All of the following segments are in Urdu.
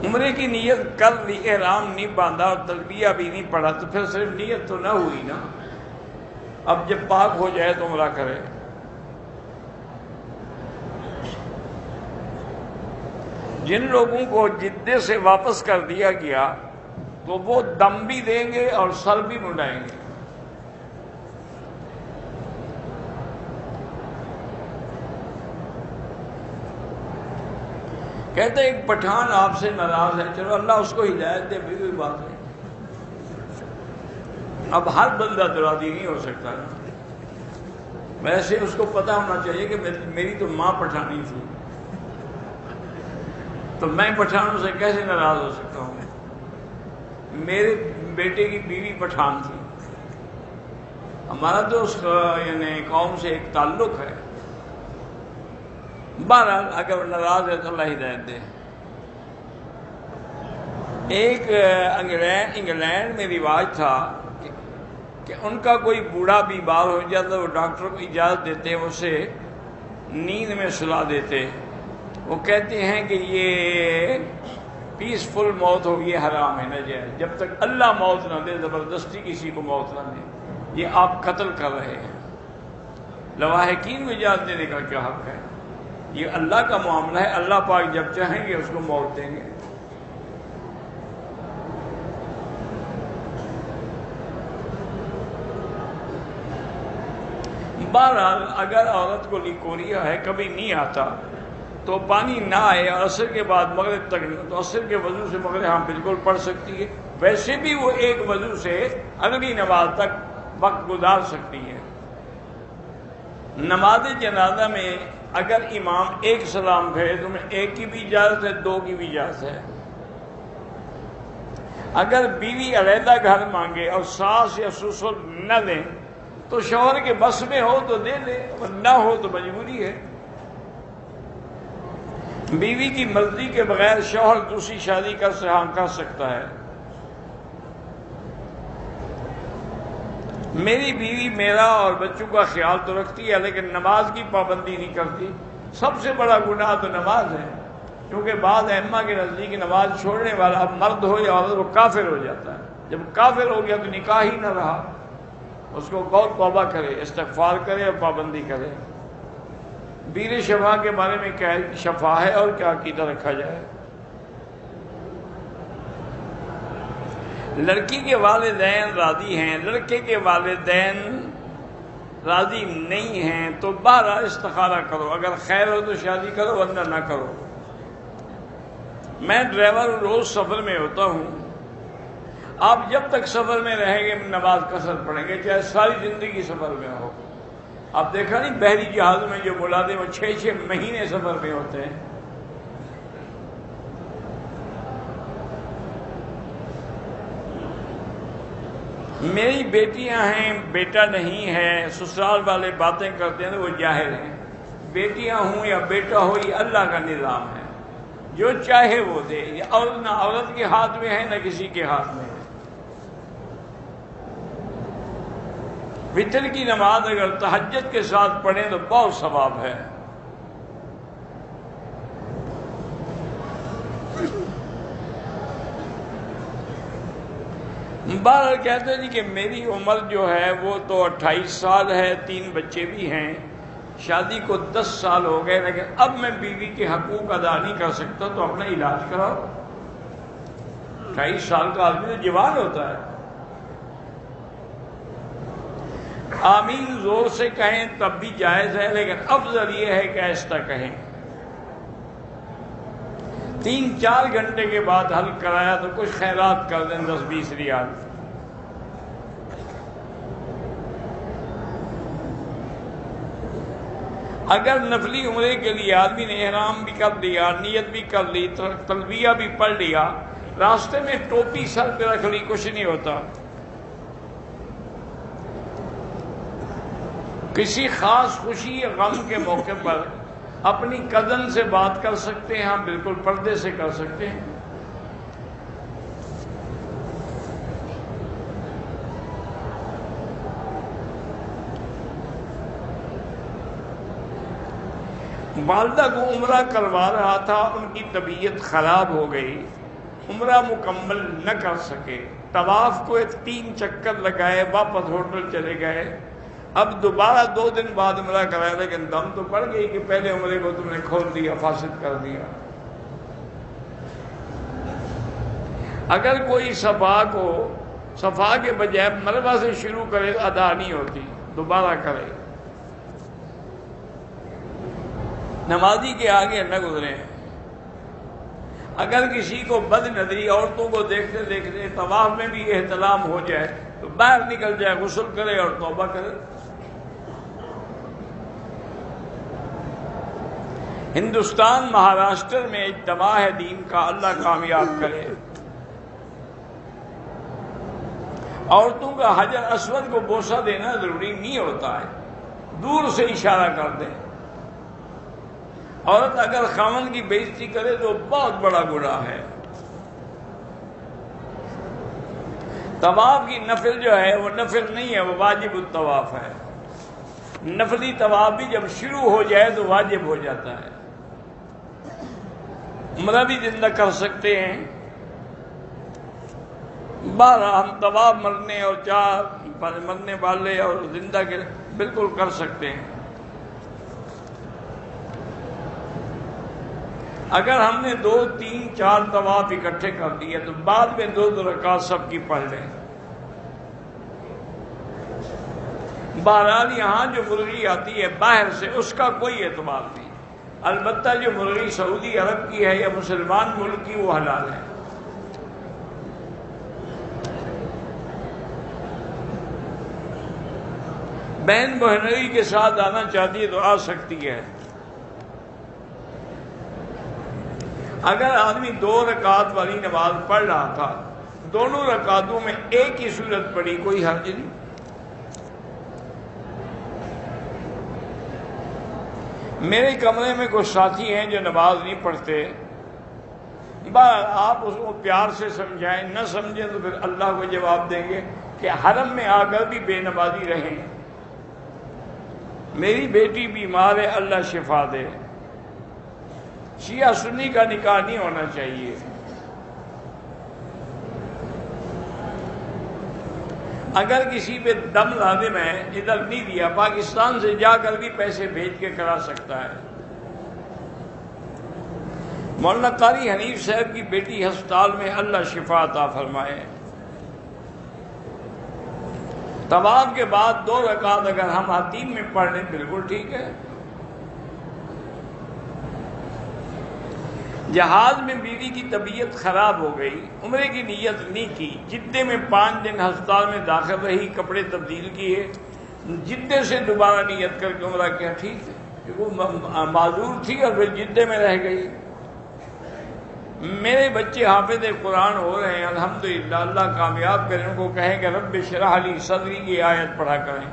عمرے کی نیت کر لی، احرام نہیں باندھا اور تلبیہ بھی نہیں پڑھا تو پھر صرف نیت تو نہ ہوئی نا. اب جب پاک ہو جائے تو عمرہ کرے. جن لوگوں کو جدے سے واپس کر دیا گیا تو وہ دم بھی دیں گے اور سر بھی منڈائیں گے. کہتے ایک پٹھان آپ سے ناراض ہے، چلو اللہ اس کو ہدایت دے، بھی کوئی بات نہیں. اب ہر بندہ تو راضی نہیں ہو سکتا نا. ویسے اس کو پتہ ہونا چاہیے کہ میری تو ماں پٹھانی تھی، تو میں پٹھانوں سے کیسے ناراض ہو سکتا ہوں. میرے بیٹے کی بیوی پٹھان تھی. ہمارا تو اس یعنی قوم سے ایک تعلق ہے. بہرحال اگر ناراض ہے تو اللہ ہدایت دے. ایک انگلینڈ میں رواج تھا کہ ان کا کوئی بوڑھا بیمار ہو جاتا، وہ ڈاکٹر کو اجازت دیتے، اسے نیند میں سلا دیتے. وہ کہتے ہیں کہ یہ پیسفل موت ہوگی، حرام ہے، ناجائز. جب تک اللہ موت نہ دے زبردستی کسی کو موت نہ دے. یہ آپ قتل کر رہے ہیں. لواحقین کو اجازت دینے کا کیا حق ہے؟ یہ اللہ کا معاملہ ہے. اللہ پاک جب چاہیں گے اس کو موت دیں گے. بہرحال اگر عورت کو لیکوریا ہے، کبھی نہیں آتا، تو پانی نہ آئے اور عصر کے بعد مغرب تک، تو عصر کے وضو سے مغرب ہاں بالکل پڑھ سکتی ہے. ویسے بھی وہ ایک وضو سے اگلی نماز تک وقت گزار سکتی ہے. نماز جنازہ میں اگر امام ایک سلام پھیرے تو میں ایک کی بھی اجازت ہے، دو کی بھی اجازت ہے. اگر بیوی علیحدہ گھر مانگے اور ساس یا سسر نہ دیں تو شوہر کے بس میں ہو تو دے دے، اور نہ ہو تو مجبوری ہے. بیوی کی مرضی کے بغیر شوہر دوسری شادی کر سکتا ہے. میری بیوی میرا اور بچوں کا خیال تو رکھتی ہے لیکن نماز کی پابندی نہیں کرتی. سب سے بڑا گناہ تو نماز ہے، کیونکہ بعض ائمہ کے نزدیک نماز چھوڑنے والا اب مرد ہو یا عورت وہ کافر ہو جاتا ہے. جب کافر ہو گیا تو نکاح ہی نہ رہا. اس کو غور توبہ کرے، استغفار کرے اور پابندی کرے. بیر شفا کے بارے میں کیا شفا ہے اور کیا عقیدہ رکھا جائے. لڑکی کے والدین راضی ہیں، لڑکے کے والدین راضی نہیں ہیں تو بہرحال استخارہ کرو. اگر خیر ہو تو شادی کرو، ورنہ نہ کرو. میں ڈرائیور روز سفر میں ہوتا ہوں. آپ جب تک سفر میں رہیں گے نماز قصر پڑھیں گے، چاہے ساری زندگی سفر میں ہو. آپ دیکھا نہیں بحری جہاز میں جو بلاتے وہ 6 مہینے سفر میں ہوتے ہیں. میری بیٹیاں ہیں، بیٹا نہیں ہے. سسرال والے باتیں کرتے ہیں تو وہ جاہل ہیں. بیٹیاں ہوں یا بیٹا ہو، یہ اللہ کا نظام ہے. جو چاہے وہ دے. یہ نہ عورت کے ہاتھ میں ہے نہ کسی کے ہاتھ میں ہے. وتر کی نماز اگر تہجد کے ساتھ پڑھیں تو بہت ثواب ہے. بہرحال کہتے ہیں کہ میری عمر جو ہے وہ تو 28 سال ہے، 3 بچے بھی ہیں. شادی کو 10 سال ہو گئے، لیکن اب میں بیوی کے حقوق ادا نہیں کر سکتا تو اپنا علاج کراؤ. 28 سال کا آدمی تو جوان ہوتا ہے. آمین زور سے کہیں تب بھی جائز ہے، لیکن افضل یہ ہے کہ آہستہ کہیں. 3-4 گھنٹے کے بعد حل کرایا تو کچھ خیرات کر دیں، 10-20 ریال. اگر نفلی عمرے کے لیے آدمی نے احرام بھی کر لیا، نیت بھی کر لی، تلبیہ بھی پڑھ لیا، راستے میں ٹوپی سر پہ رکھ لی، کچھ نہیں ہوتا. کسی خاص خوشی یا غم کے موقع پر اپنی کزن سے بات کر سکتے ہیں. ہاں بالکل پردے سے کر سکتے ہیں. والدہ کو عمرہ کروا رہا تھا، ان کی طبیعت خراب ہو گئی. عمرہ مکمل نہ کر سکے، طواف کو 3 چکر لگائے، واپس ہوٹل چلے گئے، اب دوبارہ 2 دن بعد عمرہ کرائے، لیکن دم تو پڑ گئی کہ پہلے عمرے کو تم نے کھول دیا، فاسد کر دیا۔ اگر کوئی صفا کے بجائے مروہ سے شروع کرے تو ادا نہیں ہوتی، دوبارہ کرے۔ نمازی کے آگے نہ گزرے۔ اگر کسی کو بد نظری عورتوں کو دیکھتے دیکھتے طواف میں بھی احتلام ہو جائے تو باہر نکل جائے، غسل کرے اور توبہ کرے۔ ہندوستان مہاراشٹر میں اجتماع ہے دین کا، اللہ کامیاب کرے۔ عورتوں کا حجر اسود کو بوسہ دینا ضروری نہیں ہوتا ہے، دور سے اشارہ کر دیں۔ عورت اگر خاوند کی بے عزتی کرے تو بہت بڑا گناہ ہے۔ طواف کی نفل جو ہے وہ نفل نہیں ہے، وہ واجب الطواف ہے۔ نفلی طواف بھی جب شروع ہو جائے تو واجب ہو جاتا ہے۔ عمرہ بھی زندہ کر سکتے ہیں، بارہ ہم طواف مرنے اور مرنے والے اور زندہ کے بالکل کر سکتے ہیں۔ اگر ہم نے 2 3 4 طواف اکٹھے کر دیے تو بعد میں 2 رکعت سب کی پڑھ لیں۔ بہرحال یہاں جو مرغی آتی ہے باہر سے اس کا کوئی اعتبار نہیں، البتہ جو مرغی سعودی عرب کی ہے یا مسلمان ملک کی وہ حلال ہے۔ بہن بہنوئی کے ساتھ آنا چاہتی ہے تو آ سکتی ہے۔ اگر آدمی 2 رکعت والی نماز پڑھ رہا تھا، دونوں رکعتوں میں ایک ہی سورت پڑھی، کوئی حرج نہیں۔ میرے کمرے میں کچھ ساتھی ہیں جو نماز نہیں پڑھتے، آپ اس کو پیار سے سمجھائیں، نہ سمجھیں تو پھر اللہ کو جواب دیں گے کہ حرم میں آ کر بھی بے نمازی رہیں۔ میری بیٹی بیمار ہے، اللہ شفا دے۔ شیعہ سنی کا نکاح نہیں ہونا چاہیے۔ اگر کسی پہ دم لازم ہے، ادھر نہیں دیا، پاکستان سے جا کر بھی پیسے بھیج کے کرا سکتا ہے۔ مولانا قاری حنیف صاحب کی بیٹی ہسپتال میں، اللہ شفا عطا فرمائے۔ طواف کے بعد 2 رکعت اگر ہم حتیم میں پڑھ لیں بالکل ٹھیک ہے۔ جہاز میں بیوی کی طبیعت خراب ہو گئی، عمرے کی نیت نہیں کی، جدے میں 5 دن ہسپتال میں داخل رہی، کپڑے تبدیل کیے، جدے سے دوبارہ نیت کر کے عمرہ کیا، ٹھیک ہے کہ وہ معذور تھی اور پھر جدے میں رہ گئی۔ میرے بچے حافظ قرآن ہو رہے ہیں الحمدللہ، اللہ کامیاب کریں، ان کو کہیں کہ رب اشرح لی صدری کی آیت پڑھا کریں۔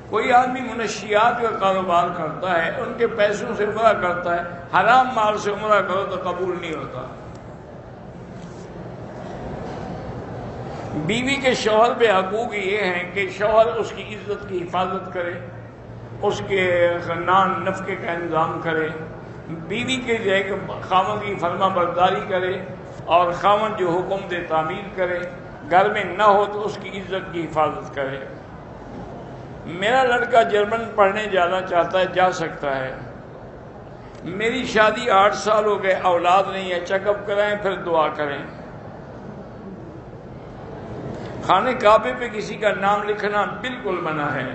کوئی آدمی منشیات کا کاروبار کرتا ہے، ان کے پیسوں سے عمرہ کرتا ہے، حرام مال سے عمرہ کرو تو قبول نہیں ہوتا۔ بیوی کے شوہر پہ حقوق یہ ہیں کہ شوہر اس کی عزت کی حفاظت کرے، اس کے خاندان نفقے کا انتظام کرے، بیوی کے جو ہے کہ خاوند کی فرما برداری کرے اور خاوند جو حکم دے تعمیل کرے، گھر میں نہ ہو تو اس کی عزت کی حفاظت کرے۔ میرا لڑکا جرمن پڑھنے جانا چاہتا ہے، جا سکتا ہے۔ میری شادی 8 سال ہو گئے، اولاد نہیں ہے، چیک اپ کرائیں پھر دعا کریں۔ خانہ کعبے پہ کسی کا نام لکھنا بالکل منع ہے۔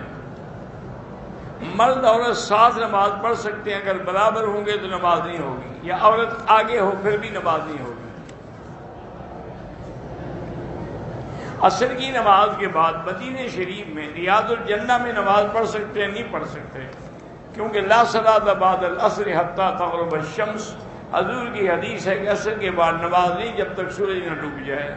مرد عورت ساتھ نماز پڑھ سکتے ہیں، اگر برابر ہوں گے تو نماز نہیں ہوگی، یا عورت آگے ہو پھر بھی نماز نہیں ہوگی۔ عصر کی نماز کے بعد مدینہ شریف میں ریاض الجنہ میں نماز پڑھ سکتے ہیں؟ نہیں پڑھ سکتے، کیونکہ لا صلاۃ بعد العصر حتی تغرب الشمس، حضور کی حدیث ہے کہ عصر کے بعد نماز نہیں جب تک سورج نہ ڈوب جائے۔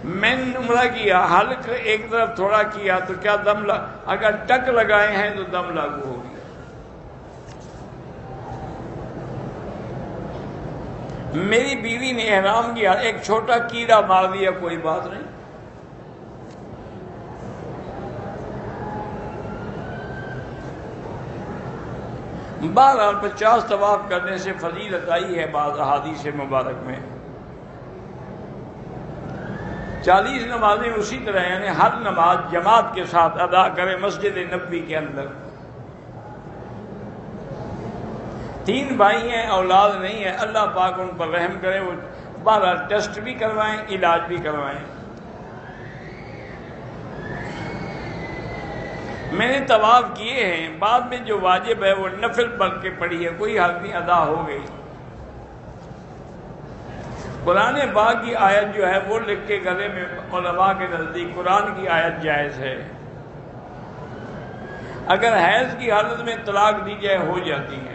میں نے عمرہ کیا، حلق ایک طرف تھوڑا کیا تو کیا دم اگر ٹک لگائے ہیں تو دم لاگو ہوگی۔ میری بیوی نے احرام کیا، ایک چھوٹا کیڑا مار دیا، کوئی بات نہیں۔ بہرحال 50 طواف کرنے سے فضیلت آئی ہے بعض احادیث مبارک میں۔ 40 نمازیں اسی طرح، یعنی ہر نماز جماعت کے ساتھ ادا کرے مسجد نبوی کے اندر۔ 3 بھائی ہیں، اولاد نہیں ہے، اللہ پاک ان پر رحم کرے، وہ بہرحال ٹیسٹ بھی کروائیں، علاج بھی کروائیں۔ میں نے طواف کیے ہیں، بعد میں جو واجب ہے وہ نفل پڑھ کے پڑھی ہے، کوئی حال نہیں، ادا ہو گئی۔ قرآن پاک کی آیت جو ہے وہ لکھ کے گلے میں، علماء کے نزدیک قرآن کی آیت جائز ہے۔ اگر حیض کی حالت میں طلاق دی جائے ہو جاتی ہے،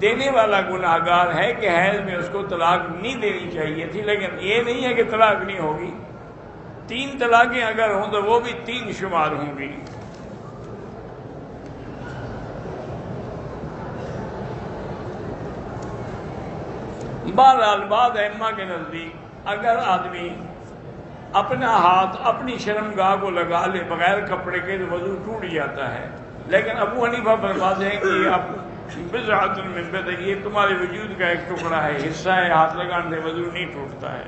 دینے والا گناہگار ہے کہ حیض میں اس کو طلاق نہیں دینی چاہیے تھی، لیکن یہ نہیں ہے کہ طلاق نہیں ہوگی۔ 3 طلاقیں اگر ہوں تو وہ بھی 3 شمار ہوں گی۔ بہرحال بعض ائمہ کے نزدیک اگر آدمی اپنا ہاتھ اپنی شرمگاہ کو لگا لے بغیر کپڑے کے تو وضو ٹوٹ جاتا ہے، لیکن ابو حنیفہ فرماتے ہیں کہ اب بضعۃ من بدن، یہ تمہارے وجود کا ایک ٹکڑا ہے، حصہ ہے، ہاتھ لگانے سے وضو نہیں ٹوٹتا ہے۔